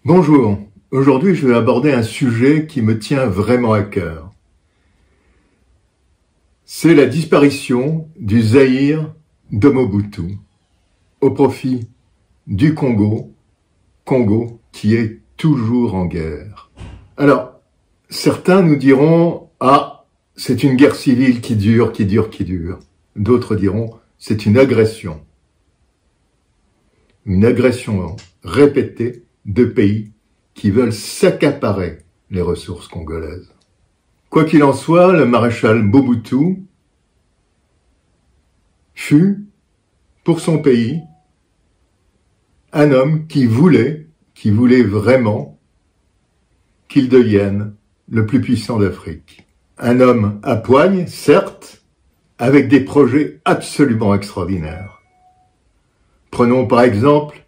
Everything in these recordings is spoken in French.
Bonjour, aujourd'hui je vais aborder un sujet qui me tient vraiment à cœur. C'est la disparition du Zaïre de Mobutu au profit du Congo qui est toujours en guerre. Alors, certains nous diront « Ah, c'est une guerre civile qui dure. » D'autres diront « C'est une agression. » Une agression répétée de pays qui veulent s'accaparer les ressources congolaises. Quoi qu'il en soit, le maréchal Mobutu fut, pour son pays, un homme qui voulait vraiment qu'il devienne le plus puissant d'Afrique. Un homme à poigne, certes, avec des projets absolument extraordinaires. Prenons par exemple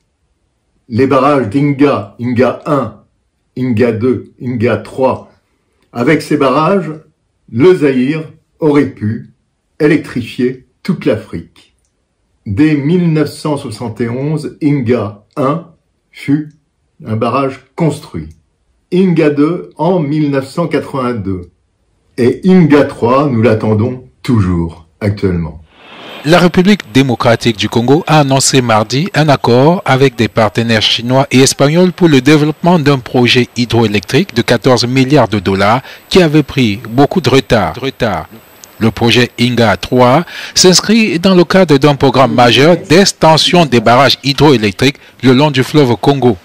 les barrages d'Inga, Inga 1, Inga 2, Inga 3. Avec ces barrages, le Zaïre aurait pu électrifier toute l'Afrique. Dès 1971, Inga 1 fut un barrage construit. Inga 2 en 1982. Et Inga 3, nous l'attendons toujours actuellement. La République démocratique du Congo a annoncé mardi un accord avec des partenaires chinois et espagnols pour le développement d'un projet hydroélectrique de 14 milliards de dollars qui avait pris beaucoup de retard. Le projet Inga 3 s'inscrit dans le cadre d'un programme majeur d'extension des barrages hydroélectriques le long du fleuve Congo.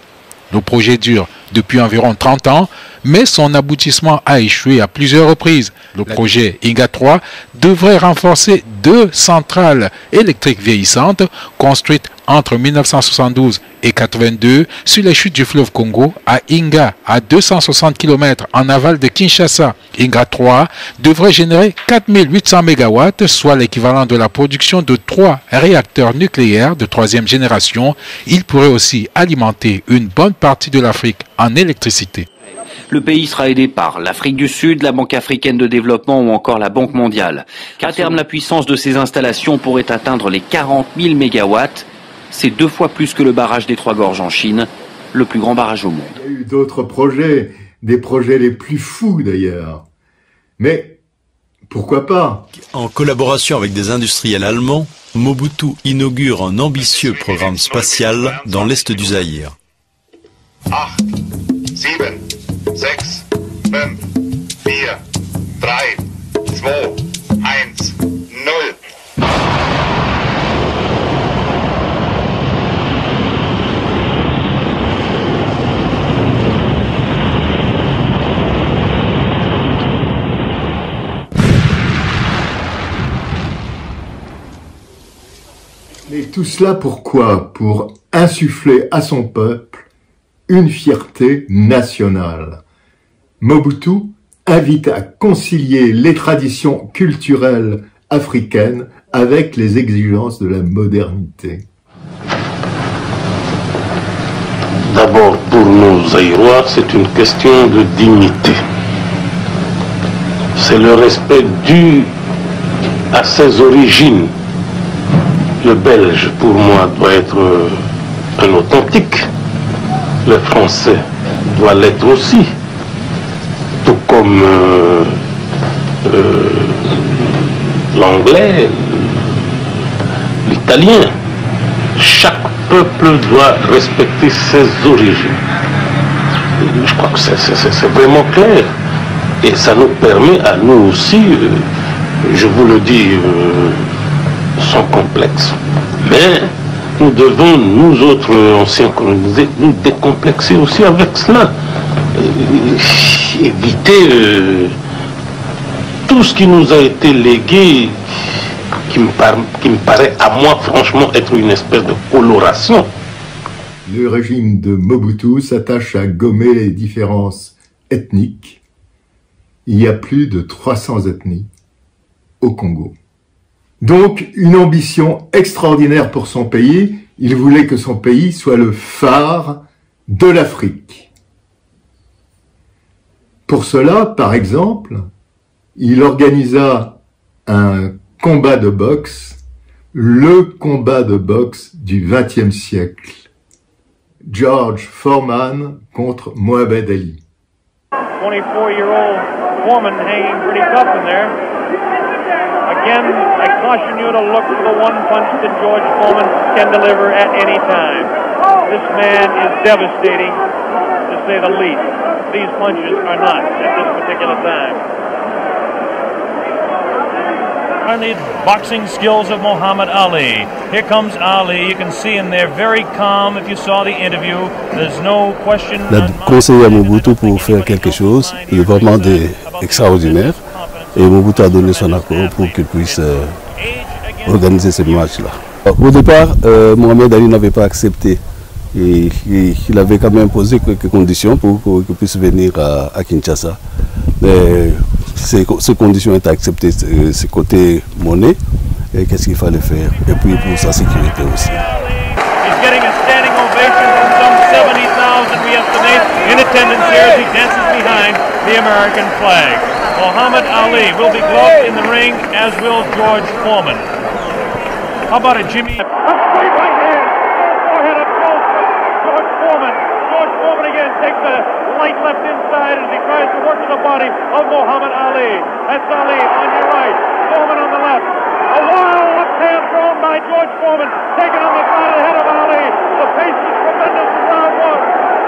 Le projet dure depuis environ 30 ans, mais son aboutissement a échoué à plusieurs reprises. Le projet Inga 3 devrait renforcer 2 centrales électriques vieillissantes construites entre 1972 et 82 sur les chutes du fleuve Congo à Inga, à 260 km en aval de Kinshasa. Inga 3 devrait générer 4800 MW, soit l'équivalent de la production de 3 réacteurs nucléaires de 3e génération. Il pourrait aussi alimenter une bonne partie de l'Afrique en électricité. Le pays sera aidé par l'Afrique du Sud, la Banque africaine de développement ou encore la Banque mondiale. À terme, la puissance de ces installations pourrait atteindre les 40 000 MW. C'est 2 fois plus que le barrage des Trois Gorges en Chine, le plus grand barrage au monde. Il y a eu d'autres projets, des projets les plus fous d'ailleurs. Mais pourquoi pas? En collaboration avec des industriels allemands, Mobutu inaugure un ambitieux programme spatial dans l'est du Zaïre. 8, 7, 6, 5, 4, 3, 2, 1, 0. Mais tout cela pourquoi? Pour insuffler à son peuple une fierté nationale. Mobutu invite à concilier les traditions culturelles africaines avec les exigences de la modernité. D'abord, pour nos Zaïrois, c'est une question de dignité. C'est le respect dû à ses origines. Le Belge, pour moi, doit être un authentique. Le Français doit l'être aussi. Tout comme l'Anglais, l'Italien. Chaque peuple doit respecter ses origines. Je crois que c'est vraiment clair. Et ça nous permet à nous aussi, je vous le dis, sans complexe. Mais nous devons, nous autres anciens colonisés, nous décomplexer aussi avec cela. Éviter tout ce qui nous a été légué, qui me paraît à moi franchement être une espèce de coloration. Le régime de Mobutu s'attache à gommer les différences ethniques. Il y a plus de 300 ethnies au Congo. Donc, une ambition extraordinaire pour son pays. Il voulait que son pays soit le phare de l'Afrique. Pour cela, par exemple, il organisa un combat de boxe, le combat de boxe du XXe siècle. George Foreman contre Mohamed Ali. 24-year-old Foreman hanging pretty tough in there. Again, I caution you to look for the one punch that George Foreman can deliver at any time. This man is devastating, to say the least. These punches are not at this particular time. Are the boxing skills of Muhammad Ali. Here comes Ali. You can see him there, very calm. If you saw the interview, there's no question. Il a conseillé à Mobutu pour faire quelque chose. Il est vraiment extraordinaire. Et Mobutu a donné son accord pour qu'il puisse organiser ce match-là. Au départ, Mohamed Ali n'avait pas accepté. Et il avait quand même posé quelques conditions pour qu'il puisse venir à Kinshasa. Mais ces conditions étaient acceptées, c'est côté monnaie, et qu'est-ce qu'il fallait faire, et puis pour sa sécurité aussi. He's getting a standing ovation from some 70,000 we estimate in attendance here as he dances behind the American flag. Muhammad Ali will be gloved in the ring, as will George Foreman. How about it, Jimmy? A straight right hand, forehead up close. George Foreman. George Foreman again takes a light left inside as he tries to work to the body of Muhammad Ali. That's Ali on your right, Foreman on the left. A wild left hand thrown by George Foreman, taken on the side of the head of Ali. The pace is tremendous in round one.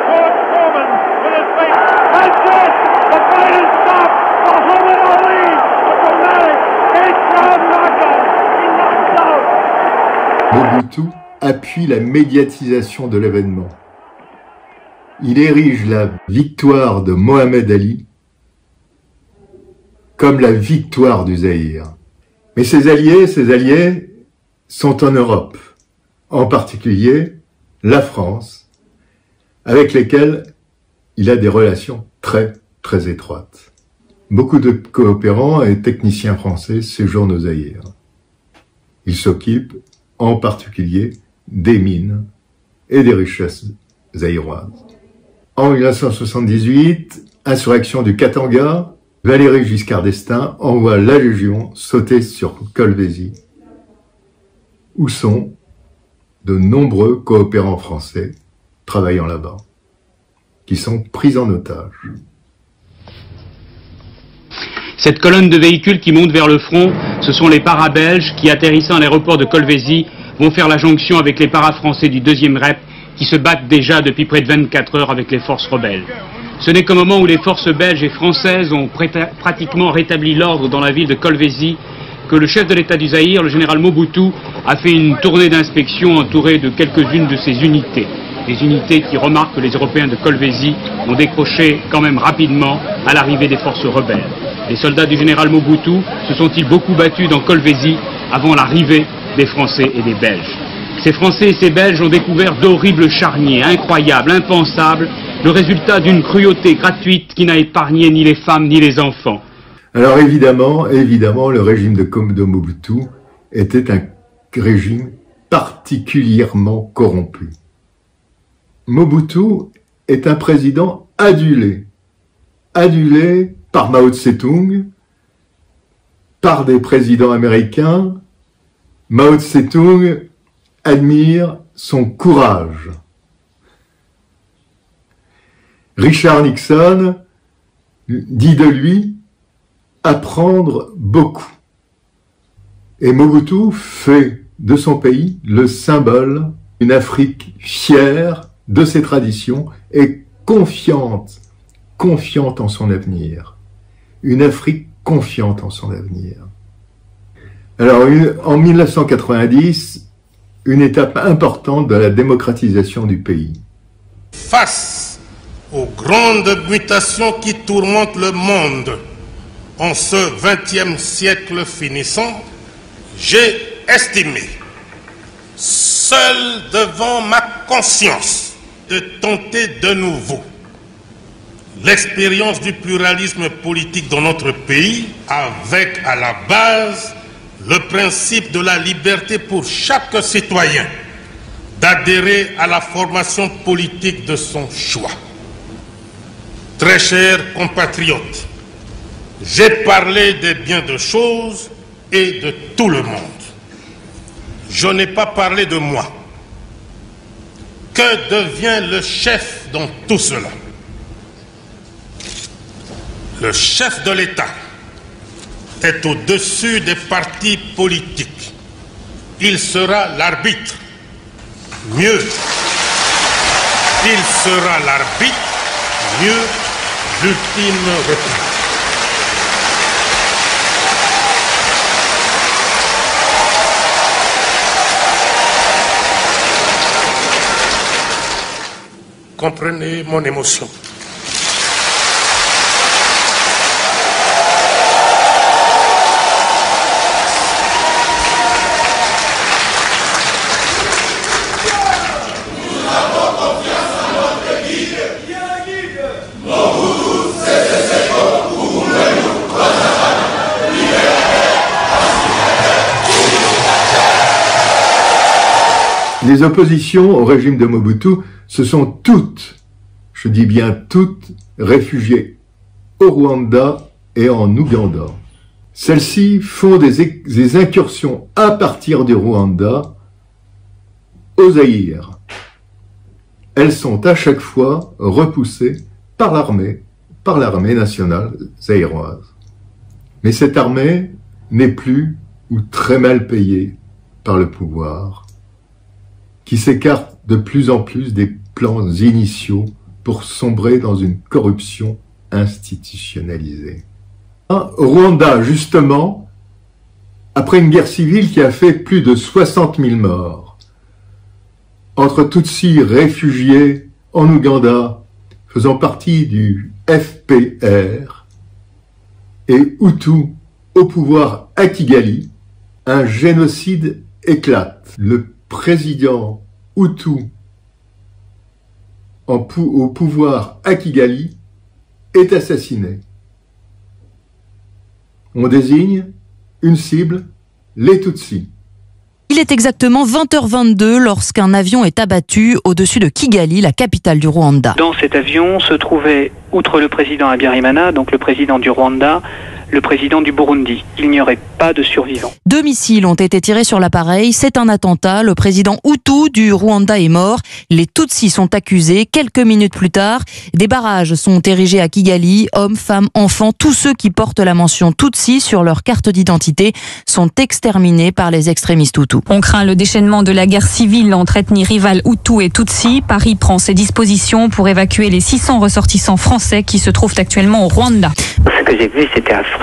George Foreman with his face. That's it! The fight is stopped! Muhammad Ali, a dramatic 8th-round knockout. He knocks out. Mobutu appuie la médiatisation de l'événement. Il érige la victoire de Mohamed Ali comme la victoire du Zaïre. Mais ses alliés sont en Europe, en particulier la France, avec lesquels il a des relations très, très étroites. Beaucoup de coopérants et techniciens français séjournent au Zaïre. Il s'occupe en particulier des mines et des richesses zaïroises. En 1978, insurrection du Katanga, Valéry Giscard d'Estaing envoie la Légion sauter sur Kolwezi, où sont de nombreux coopérants français travaillant là-bas, qui sont pris en otage. Cette colonne de véhicules qui monte vers le front, ce sont les paras belges qui, atterrissant à l'aéroport de Kolwezi, vont faire la jonction avec les paras français du 2e REP qui se battent déjà depuis près de 24 heures avec les forces rebelles. Ce n'est qu'au moment où les forces belges et françaises ont pratiquement rétabli l'ordre dans la ville de Kolwezi que le chef de l'État du Zaïre, le général Mobutu, a fait une tournée d'inspection entourée de quelques-unes de ses unités. Des unités qui remarquent que les Européens de Kolwezi ont décroché quand même rapidement à l'arrivée des forces rebelles. Les soldats du général Mobutu se sont-ils beaucoup battus dans Kolwezi avant l'arrivée des Français et des Belges. Ces Français et ces Belges ont découvert d'horribles charniers, incroyables, impensables, le résultat d'une cruauté gratuite qui n'a épargné ni les femmes ni les enfants. Alors évidemment, le régime de Mobutu était un régime particulièrement corrompu. Mobutu est un président adulé par Mao Tse-tung, par des présidents américains. Mao Tse-tung admire son courage. Richard Nixon dit de lui apprendre beaucoup. Et Mobutu fait de son pays le symbole d'une Afrique fière de ses traditions et confiante en son avenir. Une Afrique confiante en son avenir. Alors, en 1990, une étape importante de la démocratisation du pays. Face aux grandes mutations qui tourmentent le monde en ce XXe siècle finissant, j'ai estimé, seul devant ma conscience, de tenter de nouveau l'expérience du pluralisme politique dans notre pays, avec à la base le principe de la liberté pour chaque citoyen d'adhérer à la formation politique de son choix. Très chers compatriotes, j'ai parlé des biens de choses et de tout le monde. Je n'ai pas parlé de moi. Que devient le chef dans tout cela? Le chef de l'État est au-dessus des partis politiques. Il sera l'arbitre. Mieux, il sera l'arbitre, mieux, l'ultime reprise. Comprenez mon émotion. Les oppositions au régime de Mobutu se sont toutes, je dis bien toutes, réfugiées au Rwanda et en Ouganda. Celles-ci font des incursions à partir du Rwanda au Zaïre. Elles sont à chaque fois repoussées par l'armée nationale zaïroise. Mais cette armée n'est plus ou très mal payée par le pouvoir, qui s'écarte de plus en plus des plans initiaux pour sombrer dans une corruption institutionnalisée. Au Rwanda, justement, après une guerre civile qui a fait plus de 60 000 morts, entre Tutsis réfugiés en Ouganda, faisant partie du FPR, et Hutus au pouvoir à Kigali, un génocide éclate. Le président Hutu au pouvoir à Kigali est assassiné. On désigne une cible, les Tutsis. Il est exactement 20h22 lorsqu'un avion est abattu au-dessus de Kigali, la capitale du Rwanda. Dans cet avion se trouvait, outre le président Habyarimana, donc le président du Rwanda, le président du Burundi. Il n'y aurait pas de survivants. 2 missiles ont été tirés sur l'appareil. C'est un attentat. Le président Hutu du Rwanda est mort. Les Tutsis sont accusés. Quelques minutes plus tard, des barrages sont érigés à Kigali. Hommes, femmes, enfants, tous ceux qui portent la mention Tutsi sur leur carte d'identité sont exterminés par les extrémistes Hutus. On craint le déchaînement de la guerre civile entre ethnies rivales Hutu et Tutsi. Paris prend ses dispositions pour évacuer les 600 ressortissants français qui se trouvent actuellement au Rwanda. Ce que j'ai vu, c'était affreux.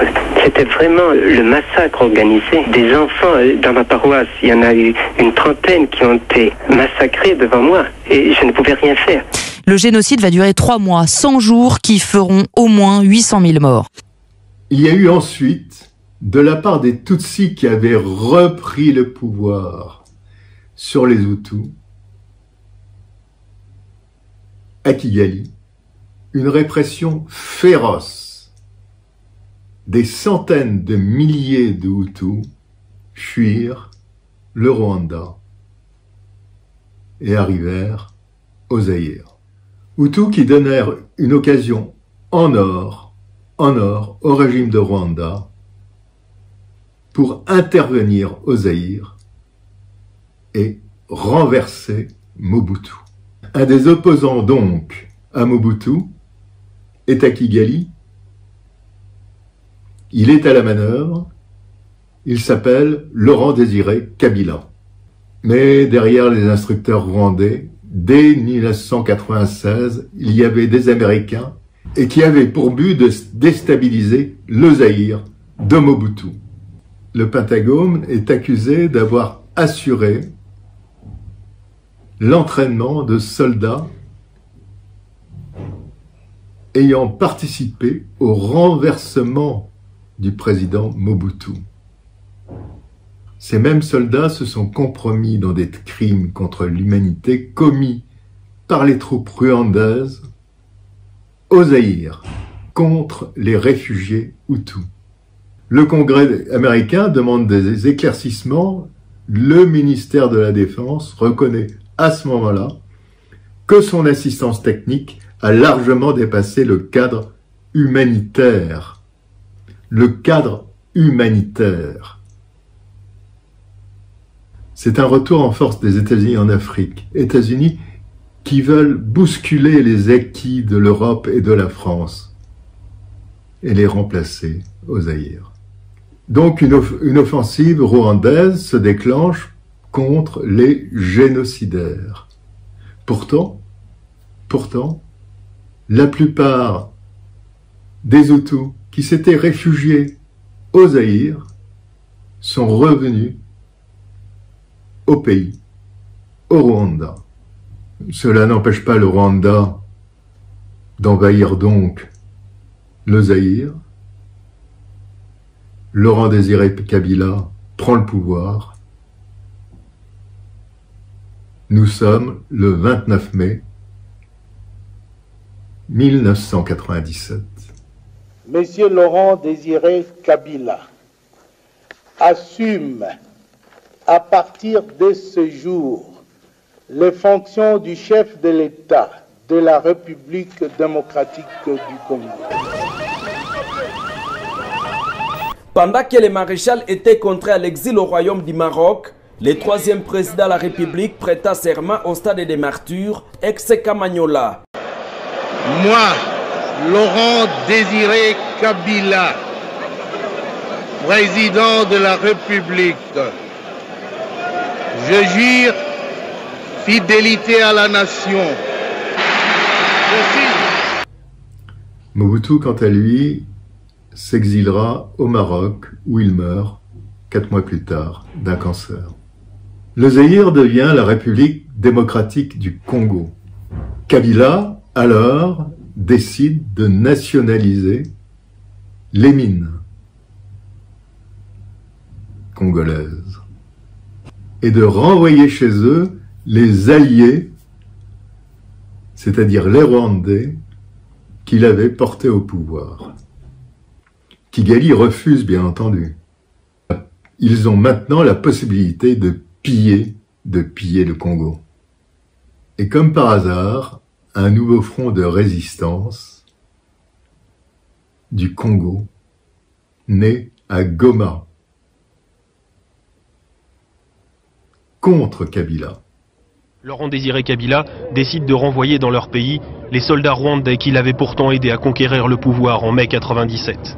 C'était vraiment le massacre organisé. Des enfants dans ma paroisse, il y en a eu une trentaine qui ont été massacrés devant moi et je ne pouvais rien faire. Le génocide va durer 3 mois, 100 jours qui feront au moins 800 000 morts. Il y a eu ensuite, de la part des Tutsis qui avaient repris le pouvoir sur les Hutus, à Kigali, une répression féroce. Des centaines de milliers de Hutus fuirent le Rwanda et arrivèrent au Zaïre. Hutus qui donnèrent une occasion en or au régime de Rwanda pour intervenir au Zaïre et renverser Mobutu. Un des opposants donc à Mobutu est à Kigali. Il est à la manœuvre, il s'appelle Laurent Désiré Kabila. Mais derrière les instructeurs rwandais, dès 1996, il y avait des Américains et qui avaient pour but de déstabiliser le Zaïre de Mobutu. Le Pentagone est accusé d'avoir assuré l'entraînement de soldats ayant participé au renversement du président Mobutu. Ces mêmes soldats se sont compromis dans des crimes contre l'humanité commis par les troupes rwandaises au Zaïre contre les réfugiés Hutus. Le Congrès américain demande des éclaircissements. Le ministère de la Défense reconnaît à ce moment-là que son assistance technique a largement dépassé le cadre humanitaire. Le cadre humanitaire. C'est un retour en force des États-Unis en Afrique. États-Unis qui veulent bousculer les acquis de l'Europe et de la France et les remplacer au Zaïre. Donc une offensive rwandaise se déclenche contre les génocidaires. Pourtant, la plupart des Hutus qui s'étaient réfugiés au Zaïre sont revenus au pays, au Rwanda. Cela n'empêche pas le Rwanda d'envahir donc le Zaïre. Laurent Désiré Kabila prend le pouvoir. Nous sommes le 29 mai 1997. Monsieur Laurent Désiré Kabila assume à partir de ce jour les fonctions du chef de l'État de la République démocratique du Congo. Pendant que le maréchal était contraint à l'exil au royaume du Maroc, le troisième président de la République prêta serment au stade des martyrs, ex-Kamanyola. Moi, Laurent Désiré Kabila, président de la République, je jure fidélité à la nation. Mobutu, quant à lui, s'exilera au Maroc, où il meurt 4 mois plus tard d'un cancer. Le Zaïre devient la République démocratique du Congo. Kabila, alors, décide de nationaliser les mines congolaises et de renvoyer chez eux les alliés, c'est-à-dire les Rwandais, qu'il avait portés au pouvoir. Kigali refuse, bien entendu. Ils ont maintenant la possibilité de piller le Congo. Et comme par hasard, un nouveau front de résistance du Congo naît à Goma contre Kabila. Laurent Désiré Kabila décide de renvoyer dans leur pays les soldats rwandais qui l'avaient pourtant aidé à conquérir le pouvoir en mai 97.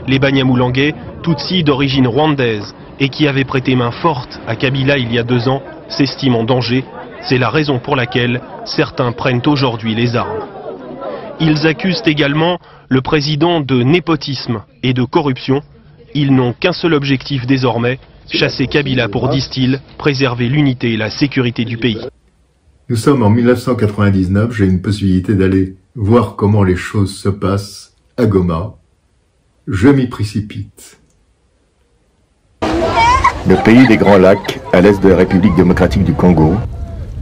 Les Banyamulenge, Tutsis d'origine rwandaise et qui avaient prêté main forte à Kabila il y a 2 ans, s'estiment en danger. C'est la raison pour laquelle certains prennent aujourd'hui les armes. Ils accusent également le président de népotisme et de corruption. Ils n'ont qu'un seul objectif désormais, chasser Kabila pour, disent-ils, préserver l'unité et la sécurité du pays. Nous sommes en 1999, j'ai une possibilité d'aller voir comment les choses se passent à Goma. Je m'y précipite. Le pays des Grands Lacs, à l'est de la République démocratique du Congo,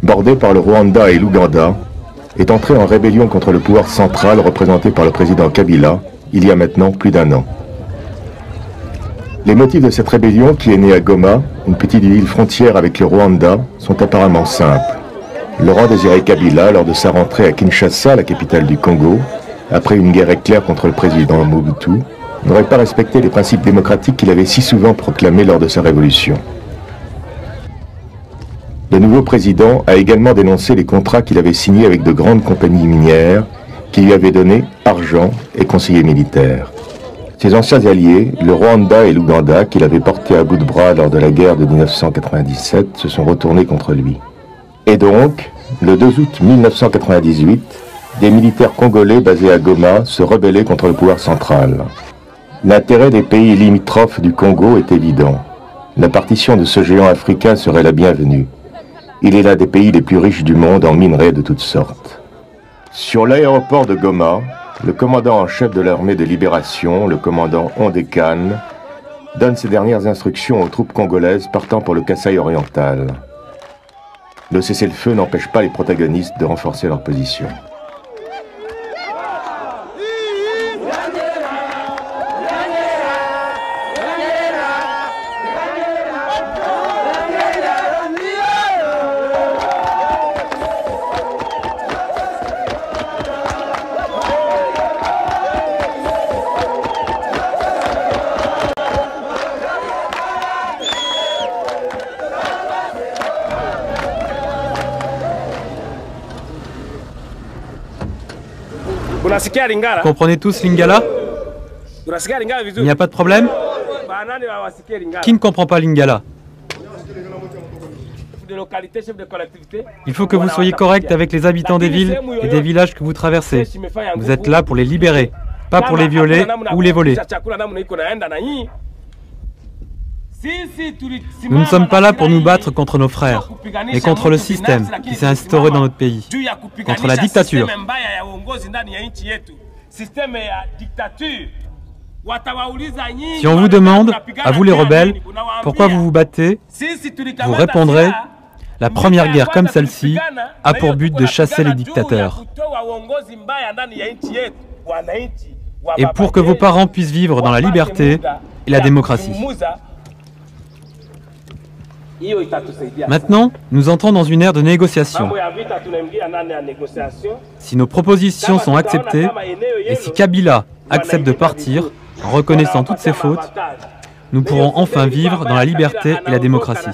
bordé par le Rwanda et l'Ouganda, est entré en rébellion contre le pouvoir central représenté par le président Kabila il y a maintenant plus d'1 an. Les motifs de cette rébellion, qui est née à Goma, une petite ville frontière avec le Rwanda, sont apparemment simples. Laurent Désiré Kabila, lors de sa rentrée à Kinshasa, la capitale du Congo, après une guerre éclair contre le président Mobutu, n'aurait pas respecté les principes démocratiques qu'il avait si souvent proclamés lors de sa révolution. Le nouveau président a également dénoncé les contrats qu'il avait signés avec de grandes compagnies minières qui lui avaient donné argent et conseillers militaires. Ses anciens alliés, le Rwanda et l'Ouganda, qu'il avait portés à bout de bras lors de la guerre de 1997, se sont retournés contre lui. Et donc, le 2 août 1998, des militaires congolais basés à Goma se rebellaient contre le pouvoir central. L'intérêt des pays limitrophes du Congo est évident. La partition de ce géant africain serait la bienvenue. Il est l'un des pays les plus riches du monde en minerais de toutes sortes. Sur l'aéroport de Goma, le commandant en chef de l'armée de libération, le commandant Ondekane, donne ses dernières instructions aux troupes congolaises partant pour le Kasaï oriental. Le cessez-le-feu n'empêche pas les protagonistes de renforcer leur position. Vous comprenez tous Lingala? Il n'y a pas de problème? Qui ne comprend pas Lingala? Il faut que vous soyez correct avec les habitants des villes et des villages que vous traversez. Vous êtes là pour les libérer, pas pour les violer ou les voler. Nous ne sommes pas là pour nous battre contre nos frères, mais contre le système qui s'est instauré dans notre pays, contre la dictature. Si on vous demande, à vous les rebelles, pourquoi vous vous battez, vous répondrez, la première guerre comme celle-ci a pour but de chasser les dictateurs. Et pour que vos parents puissent vivre dans la liberté et la démocratie. Maintenant, nous entrons dans une ère de négociation. Si nos propositions sont acceptées, et si Kabila accepte de partir, en reconnaissant toutes ses fautes, nous pourrons enfin vivre dans la liberté et la démocratie.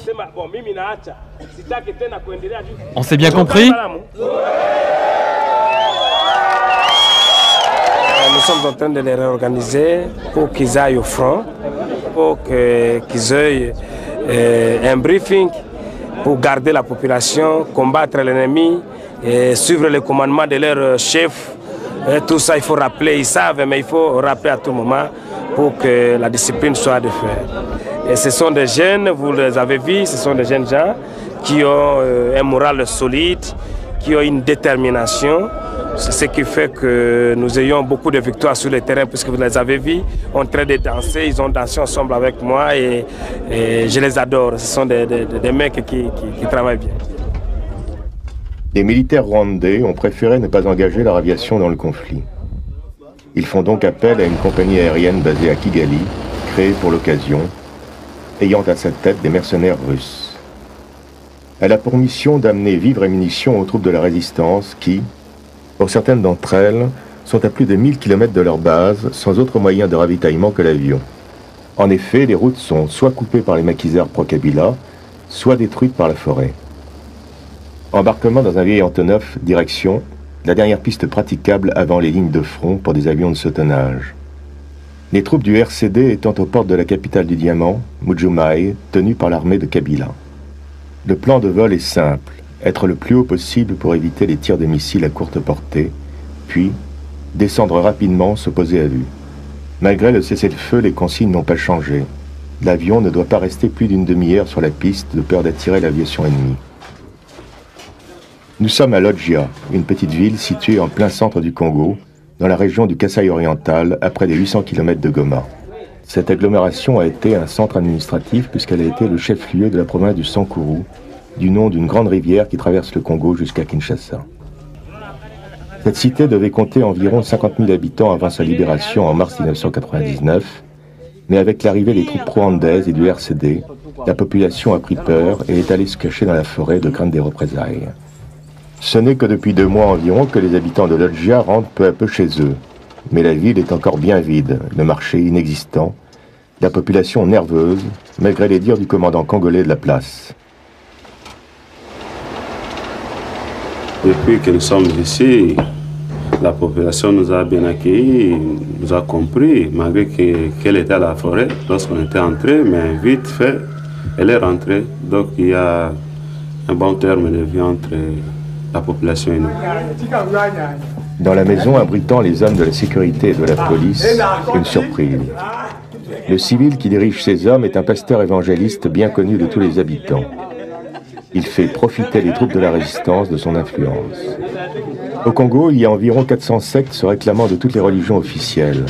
On s'est bien compris? Nous sommes en train de les réorganiser pour qu'ils aillent au front, pour qu'ils aient un briefing pour garder la population, combattre l'ennemi, suivre les commandements de leur chef. Tout ça, il faut rappeler, ils savent, mais il faut rappeler à tout moment pour que la discipline soit de fait. Et ce sont des jeunes, vous les avez vus, ce sont des jeunes gens qui ont un moral solide, qui ont une détermination. C'est ce qui fait que nous ayons beaucoup de victoires sur le terrain, puisque vous les avez vus en train de danser. Ils ont dansé ensemble avec moi et je les adore. Ce sont des mecs qui travaillent bien. Les militaires rwandais ont préféré ne pas engager leur aviation dans le conflit. Ils font donc appel à une compagnie aérienne basée à Kigali, créée pour l'occasion, ayant à sa tête des mercenaires russes. Elle a pour mission d'amener vivres et munitions aux troupes de la résistance qui, pour certaines d'entre elles, sont à plus de 1000 km de leur base, sans autre moyen de ravitaillement que l'avion. En effet, les routes sont soit coupées par les maquisards pro-Kabila, soit détruites par la forêt. Embarquement dans un vieil Antonov, direction, la dernière piste praticable avant les lignes de front pour des avions de ce tonnage. Les troupes du RCD étant aux portes de la capitale du diamant, Mbuji-Mayi, tenues par l'armée de Kabila. Le plan de vol est simple, être le plus haut possible pour éviter les tirs de missiles à courte portée, puis descendre rapidement, s'opposer à vue. Malgré le cessez-le-feu, les consignes n'ont pas changé. L'avion ne doit pas rester plus d'une demi-heure sur la piste de peur d'attirer l'aviation ennemie. Nous sommes à Lodja, une petite ville située en plein centre du Congo, dans la région du Kasaï oriental, à près de 800 km de Goma. Cette agglomération a été un centre administratif puisqu'elle a été le chef-lieu de la province du Sankuru, du nom d'une grande rivière qui traverse le Congo jusqu'à Kinshasa. Cette cité devait compter environ 50 000 habitants avant sa libération en mars 1999, mais avec l'arrivée des troupes rwandaises et du RCD, la population a pris peur et est allée se cacher dans la forêt de crainte des représailles. Ce n'est que depuis 2 mois environ que les habitants de Lodja rentrent peu à peu chez eux. Mais la ville est encore bien vide, le marché inexistant, la population nerveuse, malgré les dires du commandant congolais de la place. Depuis que nous sommes ici, la population nous a bien accueillis, nous a compris, malgré qu'elle était à la forêt lorsqu'on était entré, mais vite fait, elle est rentrée. Donc il y a un bon terme de vie entre la population et nous. Dans la maison abritant les hommes de la sécurité et de la police, une surprise. Le civil qui dirige ces hommes est un pasteur évangéliste bien connu de tous les habitants. Il fait profiter les troupes de la résistance de son influence. Au Congo, il y a environ 400 sectes se réclamant de toutes les religions officielles.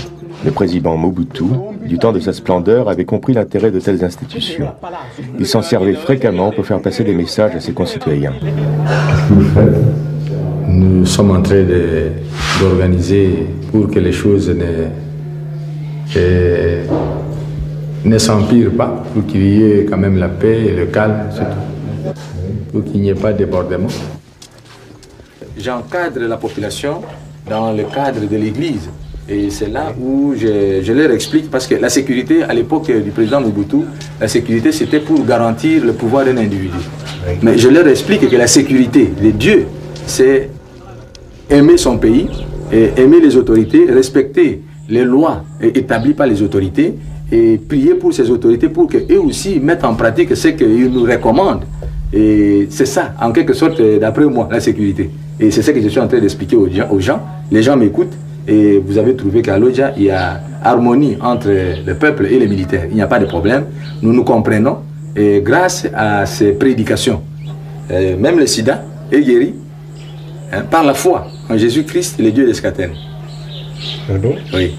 Le président Mobutu, du temps de sa splendeur, avait compris l'intérêt de telles institutions. Il s'en servait fréquemment pour faire passer des messages à ses concitoyens. Nous sommes en train d'organiser pour que les choses ne s'empirent pas, pour qu'il y ait quand même la paix et le calme, surtout, pour qu'il n'y ait pas de débordement. J'encadre la population dans le cadre de l'Église. Et c'est là où je leur explique, parce que la sécurité, à l'époque du président Mobutu, la sécurité c'était pour garantir le pouvoir d'un individu. Mais je leur explique que la sécurité de Dieu, c'est aimer son pays aimer les autorités, respecter les lois établies par les autorités et prier pour ces autorités pour qu'eux aussi mettent en pratique ce qu'ils nous recommandent. Et c'est ça, en quelque sorte, d'après moi, la sécurité. Et c'est ce que je suis en train d'expliquer aux gens. Les gens m'écoutent et vous avez trouvé qu'à Lodja, il y a harmonie entre le peuple et les militaires. Il n'y a pas de problème. Nous nous comprenons et grâce à ces prédications, même le sida est guéri par la foi en Jésus-Christ, le Dieu d'Escatène. Pardon? Oui.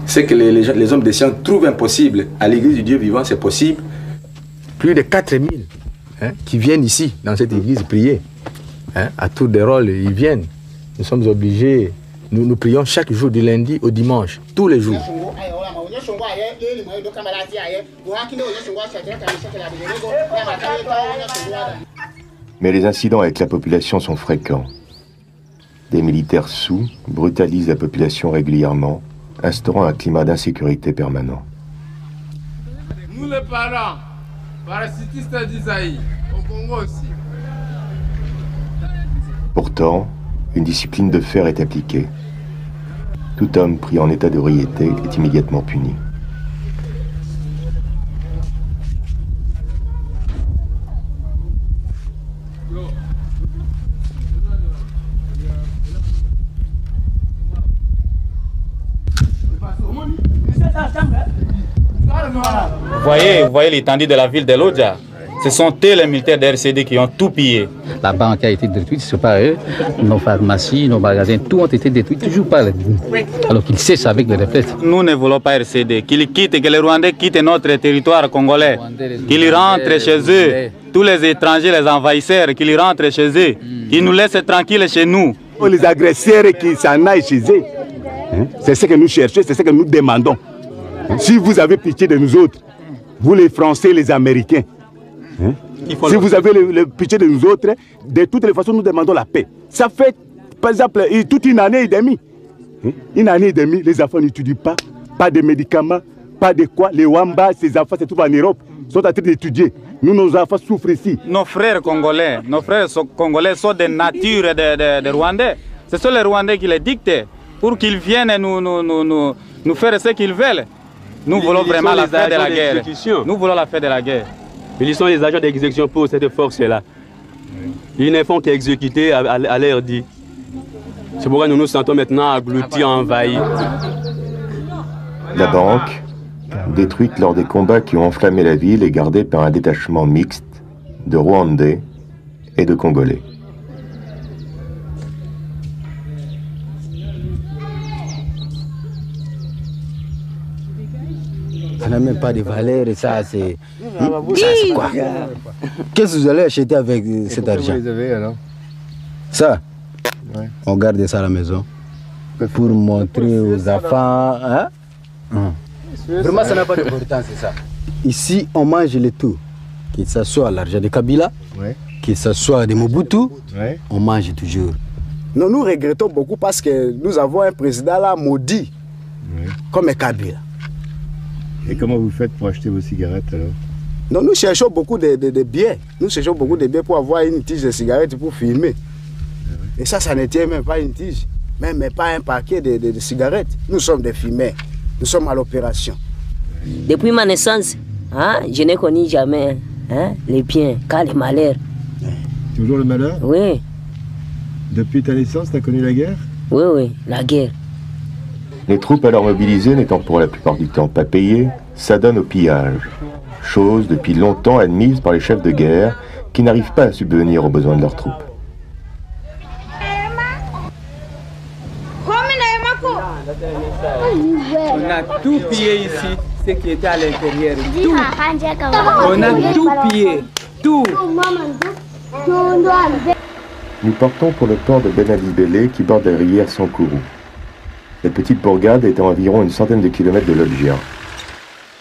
Ce que les hommes de science trouvent impossible, à l'église du Dieu vivant, c'est possible. Plus de 4000 qui viennent ici, dans cette église, prier. À tour de rôle, ils viennent. Nous sommes obligés, nous prions chaque jour, du lundi au dimanche, tous les jours. Mais les incidents avec la population sont fréquents. Des militaires sous brutalisent la population régulièrement, instaurant un climat d'insécurité permanent. Nous les parents, parasitistes d'Isaïe, au Congo aussi. Pourtant, une discipline de fer est appliquée. Tout homme pris en état d'ébriété est immédiatement puni. Vous voyez l'étendue de la ville de Lodja. Ce sont eux les militaires de RCD qui ont tout pillé. La banque a été détruite, c'est pas eux. Nos pharmacies, nos magasins, tout ont été détruits, toujours par les alors qu'ils cessent avec les réflexes. Nous ne voulons pas RCD, qu'ils quittent, que les Rwandais quittent notre territoire congolais, qu'ils rentrent chez eux. Tous les étrangers, les envahisseurs, qu'ils rentrent chez eux, qu'ils nous laissent tranquilles chez nous. Les agresseurs qui s'en aillent chez eux, c'est ce que nous cherchons, c'est ce que nous demandons. Si vous avez pitié de nous autres, vous les Français, les Américains, si vous avez le pitié de nous autres, de toutes les façons, nous demandons la paix. Ça fait, par exemple, toute une année et demie. Une année et demie, les enfants n'étudient pas, pas de médicaments, pas de quoi. Les Wamba, ces enfants se trouvent en Europe, sont en train d'étudier. Nous, nos enfants souffrent ici. Nos frères congolais sont de nature de Rwandais. Ce sont les Rwandais qui les dictent pour qu'ils viennent nous faire ce qu'ils veulent. Nous voulons vraiment la fin de la guerre. Nous voulons la fin de la guerre. Ils sont les agents d'exécution pour cette force-là. Ils ne font qu'exécuter à l'heure dit. C'est pourquoi nous nous sentons maintenant engloutis, envahis. La banque, détruite lors des combats qui ont enflammé la ville, est gardée par un détachement mixte de Rwandais et de Congolais. Ça n'a même pas de valeur et ça c'est... Ça c'est quoi? Qu'est-ce que vous allez acheter avec cet argent? Vous les avez alors? Ça? Ouais. On garde ça à la maison pour montrer aux enfants. Vraiment ça n'a pas d'importance, c'est ça. Ici on mange le tout. Que ce soit l'argent de Kabila, que ce soit de Mobutu, on mange toujours. Non, nous regrettons beaucoup parce que nous avons un président là maudit comme Kabila. Et comment vous faites pour acheter vos cigarettes alors? Non, nous cherchons beaucoup de biens. Nous cherchons beaucoup de biens pour avoir une tige de cigarettes pour fumer. Et ça ne tient même pas une tige, même pas un paquet de cigarettes. Nous sommes des fumeurs. Nous sommes à l'opération. Depuis ma naissance, je n'ai connu jamais les biens, car les malheurs. Toujours le malheur? Oui. Depuis ta naissance, tu as connu la guerre? Oui, la guerre. Les troupes alors mobilisées n'étant pour la plupart du temps pas payées, s'adonnent au pillage, chose depuis longtemps admise par les chefs de guerre qui n'arrivent pas à subvenir aux besoins de leurs troupes. On a tout pillé ici, ce qui était à l'intérieur. Tout. On a tout pillé, tout. Nous partons pour le port de Ben Ali Bélé qui borde la rivière Sankourou. Cette petite bourgade est à environ une centaine de kilomètres de Lodja.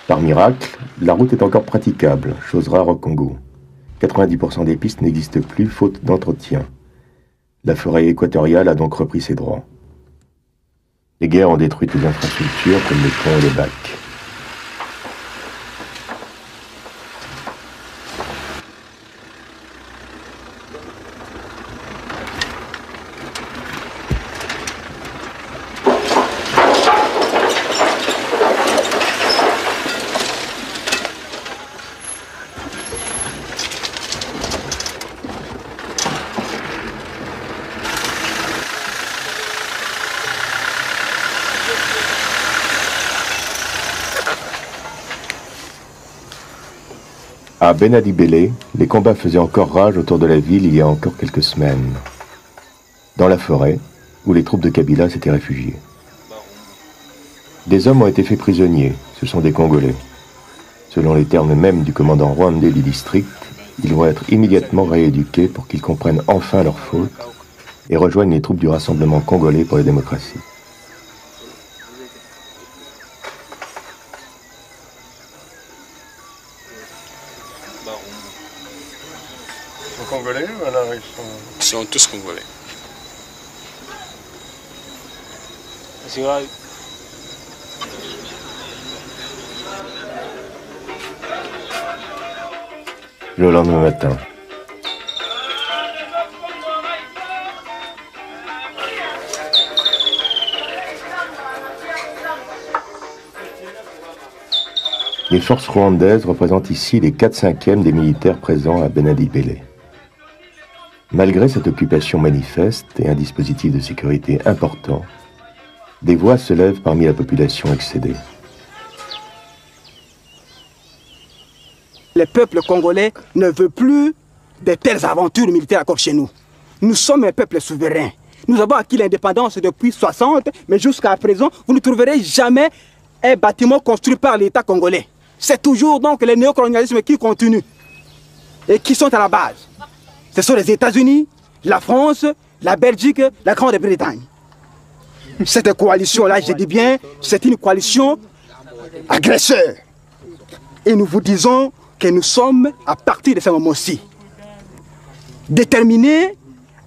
Par miracle, la route est encore praticable, chose rare au Congo. 90% des pistes n'existent plus faute d'entretien. La forêt équatoriale a donc repris ses droits. Les guerres ont détruit les infrastructures comme les ponts et les bacs. À Benadi-Bélé, les combats faisaient encore rage autour de la ville il y a encore quelques semaines. Dans la forêt, où les troupes de Kabila s'étaient réfugiées. Des hommes ont été faits prisonniers, ce sont des Congolais. Selon les termes mêmes du commandant rwandais du district, ils vont être immédiatement rééduqués pour qu'ils comprennent enfin leurs fautes et rejoignent les troupes du Rassemblement congolais pour la démocratie. Ils sont congolais ou alors ils sont tous congolais. Le lendemain matin. Les forces rwandaises représentent ici les 4/5 des militaires présents à Benadi-Bélé. Malgré cette occupation manifeste et un dispositif de sécurité important, des voix se lèvent parmi la population excédée. Le peuple congolais ne veut plus de telles aventures militaires encore chez nous. Nous sommes un peuple souverain. Nous avons acquis l'indépendance depuis 60, mais jusqu'à présent, vous ne trouverez jamais un bâtiment construit par l'État congolais. C'est toujours donc le néocolonialisme qui continue et qui sont à la base. Ce sont les États-Unis, la France, la Belgique, la Grande-Bretagne. Cette coalition-là, je dis bien, c'est une coalition agresseur. Et nous vous disons que nous sommes, à partir de ce moment-ci, déterminés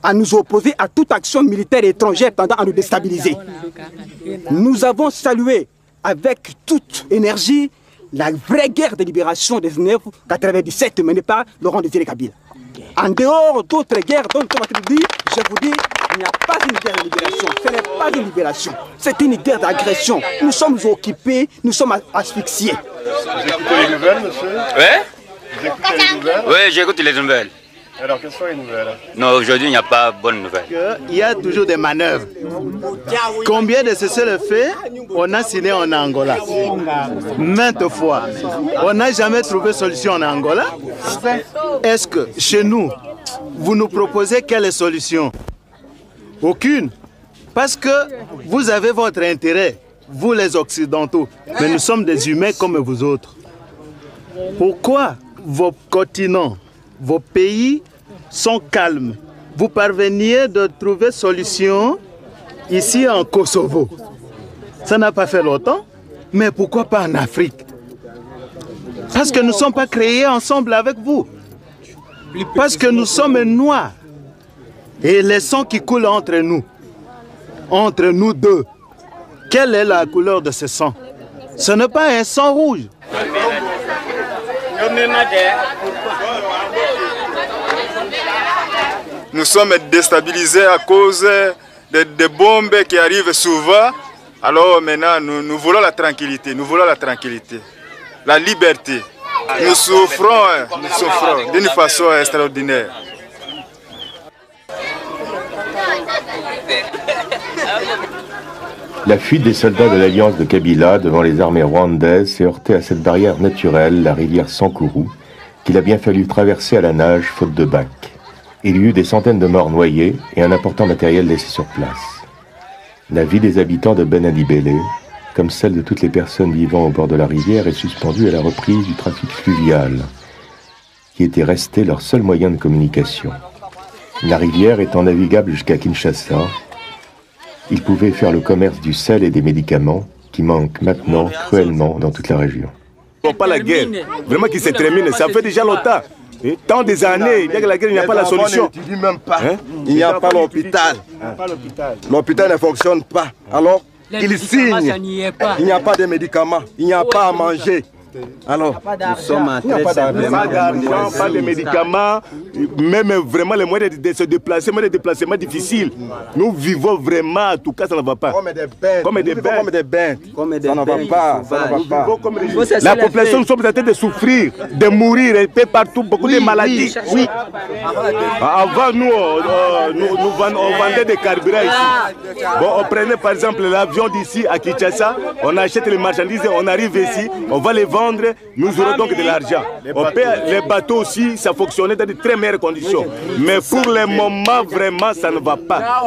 à nous opposer à toute action militaire étrangère tendant à nous déstabiliser. Nous avons salué avec toute énergie la vraie guerre de libération de 1997 menée par Laurent Désiré Kabila. En dehors d'autres guerres dont on dit, je vous dis, il n'y a pas une guerre de libération. Ce n'est pas une libération, c'est une guerre d'agression. Nous sommes occupés, nous sommes asphyxiés. Vous écoutez les nouvelles, monsieur? Oui. Vous écoutez les nouvelles? Oui, j'écoute les nouvelles. Alors, quelles sont les nouvelles? Non, aujourd'hui, il n'y a pas de bonnes nouvelles. Il y a toujours des manœuvres. Combien de cessez-le-feu on a signé en Angola? Maintes fois. On n'a jamais trouvé solution en Angola. Est-ce que chez nous, vous nous proposez quelle solution? Aucune. Parce que vous avez votre intérêt, vous les Occidentaux. Mais nous sommes des humains comme vous autres. Pourquoi vos continents, vos pays sont calmes? Vous parveniez de trouver solution ici en Kosovo. Ça n'a pas fait longtemps, mais pourquoi pas en Afrique? Parce que nous ne sommes pas créés ensemble avec vous. Parce que nous sommes noirs. Et les sangs qui coulent entre nous deux, quelle est la couleur de ce sang? Ce n'est pas un sang rouge. Nous sommes déstabilisés à cause des bombes qui arrivent souvent. Alors maintenant, nous voulons la tranquillité, la liberté. Nous souffrons d'une façon extraordinaire. La fuite des soldats de l'alliance de Kabila devant les armées rwandaises s'est heurtée à cette barrière naturelle, la rivière Sankuru, qu'il a bien fallu traverser à la nage faute de bac. Il y eut des centaines de morts noyés et un important matériel laissé sur place. La vie des habitants de Benadi-Bélé, comme celle de toutes les personnes vivant au bord de la rivière, est suspendue à la reprise du trafic fluvial, qui était resté leur seul moyen de communication. La rivière étant navigable jusqu'à Kinshasa, ils pouvaient faire le commerce du sel et des médicaments qui manquent maintenant cruellement dans toute la région. Pas la guerre, vraiment qui se termine, ça fait déjà longtemps. Et tant des années, il y a que la guerre, il n'y a pas la solution. Il n'y a pas l'hôpital. L'hôpital ne fonctionne pas. Alors, il signe. Il n'y a pas de médicaments. Il n'y a pas à manger. Alors, nous sommes en train de pas de médicaments, même vraiment les moyens de se déplacer, mais des déplacements difficiles. Nous vivons vraiment, en tout cas, ça ne va pas. Comme des bêtes. Ça ne va pas. La population, nous sommes en train de souffrir, de mourir, et partout, beaucoup de maladies. Oui. Avant, nous vendait des carburants ici. Bon, on prenait par exemple l'avion d'ici à Kinshasa, on achète les marchandises, on arrive ici, on va les vendre vendre, nous aurons donc de l'argent. Les bateaux aussi, ça fonctionnait dans de très meilleures conditions. Mais pour le moment, vraiment, ça ne va pas.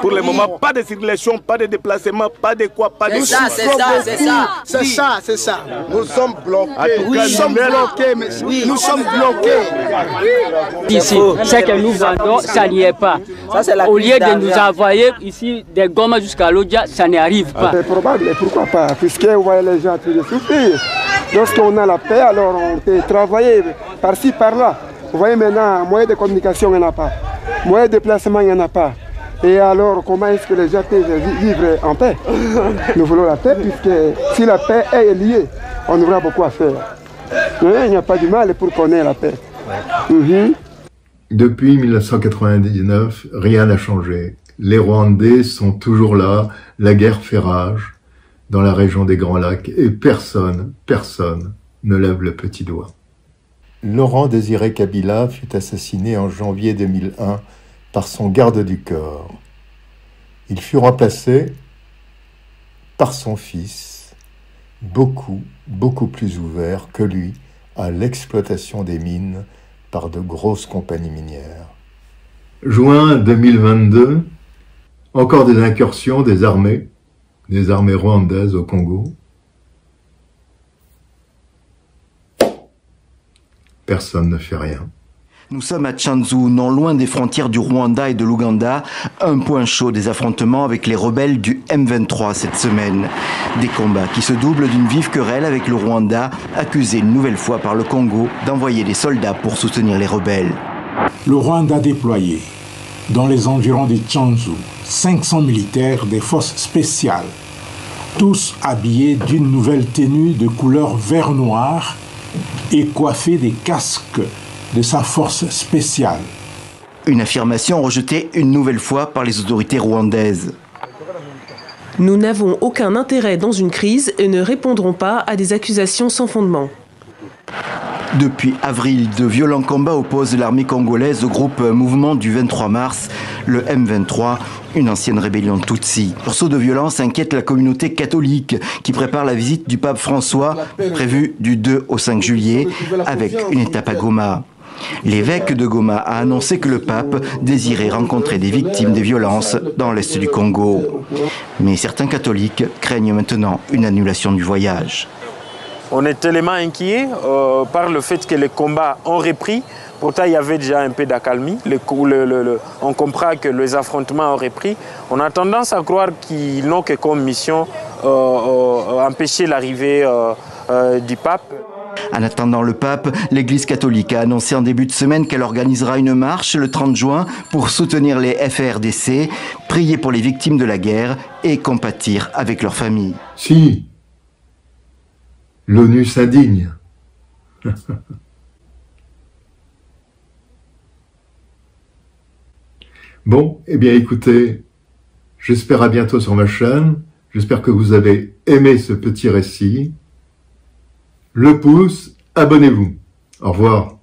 Pour le moment, pas de circulation, pas de déplacement, pas de quoi, pas de... C'est ça. Nous sommes bloqués. Nous sommes bloqués, monsieur. Nous sommes bloqués. Ici, ce que nous vendons, ça n'y est pas. Au lieu de nous envoyer ici des gommes jusqu'à l'Odia, ça n'y arrive pas. C'est probable, pourquoi pas? Puisque vous voyez les gens en train de souffrir. Lorsqu'on a la paix, alors on peut travailler par-ci, par-là. Vous voyez maintenant, moyen de communication, il n'y en a pas. Moyen de déplacement, il n'y en a pas. Et alors, comment est-ce que les gens peuvent vivre en paix? Nous voulons la paix, puisque si la paix est liée, on aura beaucoup à faire. Mais il n'y a pas du mal pour qu'on ait la paix. Depuis 1999, rien n'a changé. Les Rwandais sont toujours là, la guerre fait rage dans la région des Grands Lacs et personne ne lève le petit doigt. Laurent Désiré Kabila fut assassiné en janvier 2001 par son garde du corps. Il fut remplacé par son fils, beaucoup plus ouvert que lui à l'exploitation des mines par de grosses compagnies minières. Juin 2022, encore des incursions des armées rwandaises au Congo. Personne ne fait rien. Nous sommes à Tchanzu, non loin des frontières du Rwanda et de l'Ouganda, un point chaud des affrontements avec les rebelles du M23 cette semaine. Des combats qui se doublent d'une vive querelle avec le Rwanda, accusé une nouvelle fois par le Congo d'envoyer des soldats pour soutenir les rebelles. Le Rwanda a déployé dans les environs de Tchanzu 500 militaires des forces spéciales, tous habillés d'une nouvelle tenue de couleur vert-noir et coiffés des casques de sa force spéciale. Une affirmation rejetée une nouvelle fois par les autorités rwandaises. Nous n'avons aucun intérêt dans une crise et ne répondrons pas à des accusations sans fondement. Depuis avril, de violents combats opposent l'armée congolaise au groupe Mouvement du 23 mars, le M23, une ancienne rébellion Tutsi. Le sursaut de violence inquiète la communauté catholique qui prépare la visite du pape François, prévue du 2 au 5 juillet, avec une étape à Goma. L'évêque de Goma a annoncé que le pape désirait rencontrer des victimes des violences dans l'est du Congo. Mais certains catholiques craignent maintenant une annulation du voyage. On est tellement inquiet par le fait que les combats ont repris. Pourtant, il y avait déjà un peu d'accalmie. On comprend que les affrontements ont repris. On a tendance à croire qu'ils n'ont que comme mission empêcher l'arrivée du pape. En attendant le pape, l'Église catholique a annoncé en début de semaine qu'elle organisera une marche le 30 juin pour soutenir les FARDC, prier pour les victimes de la guerre et compatir avec leurs familles. Si l'ONU s'indigne. Bon, eh bien écoutez, j'espère à bientôt sur ma chaîne. J'espère que vous avez aimé ce petit récit. Le pouce, abonnez-vous. Au revoir.